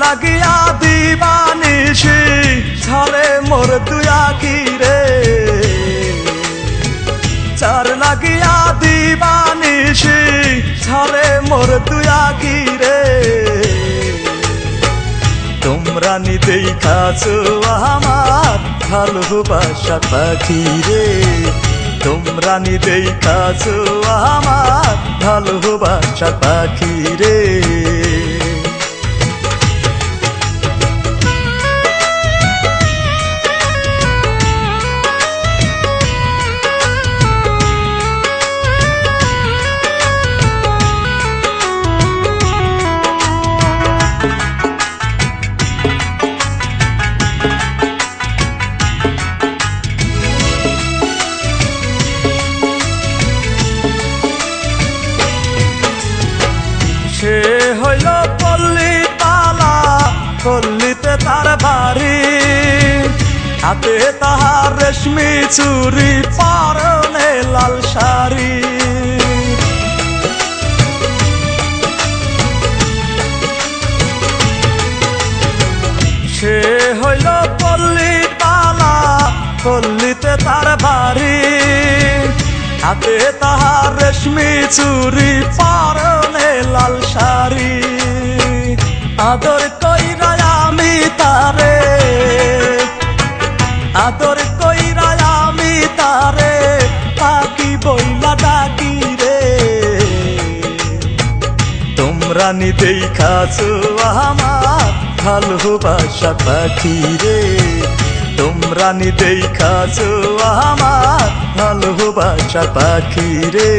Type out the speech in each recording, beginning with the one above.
লাগিয়া দিবানিশি ঝরে মোর দুই আখি রে, চার লাগিয়া দিবানিশি ঝরে মোর দুই আখি রে। তোমরা নি দেখাছো আমার ভালোবাসা পাখি রে, তোমরা নি দেখাছো আমার ভালোবাসা পাখি রে। সে হইল পল্লী পালা, পল্লীতে তার বাড়ি, হাতে তাহার রেশমি চুরি, পরনে লাল শাড়ি। সে হইল পল্লী পালা, পল্লীতে তার বাড়ি, হাতে তাহার রেশমি চুরি, পরনে লাল শাড়ি। আদর কইরা আমি তারে, আদর কইরা আমি তারে পাখি বইলা ডাকি রে। তোমরা নি দেখাছো আমার ভালোবাসা পাখি রে, তোমরা নি দেখাছো আমার ভালোবাসা পাখি রে।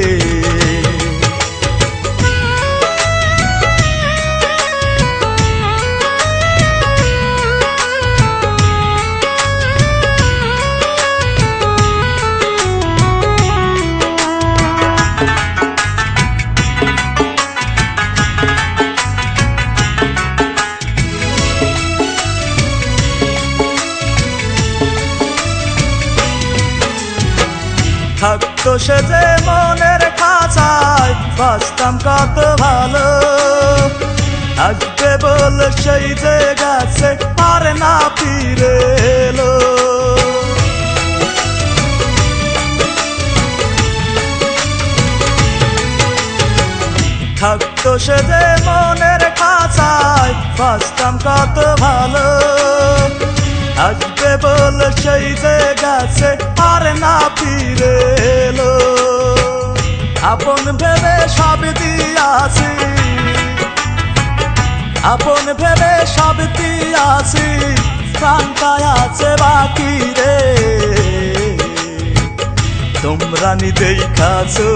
থাকতো সে যে মনের খাঁচায়, বাঁচতাম কত ভালো, আসবে বল সেই যে গেছে আর না ফিরে এলো। থাকতো সে যে মনের খাঁচায়, বাঁচতাম কত ভালো, আসবে বল সেই যে গেছে আর না ফিরে এলো। আপন ভেবে সব দিয়াছি, আপন ভেবে সব দিয়াছি, প্রাণটাই আছে বাকি রে। তোমরা নি দেখাছো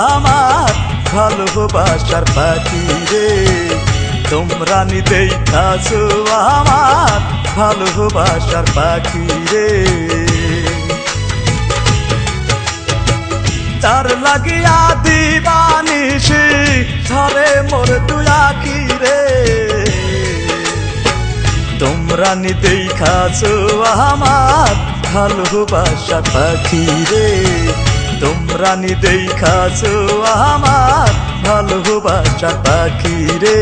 আমার ভালোবাসার পাখি রে, তোমরা নি দেখাছো আমার ভালোবাসার পাখি রে। তার লাগিয়া দিবানিশি ঝরে মোর দুই আখি রে। তোমরা নি দেখাছো আমার ভালোবাসা পাখি রে, তোমরা নি দেখাছো আমার ভালোবাসা পাখি রে।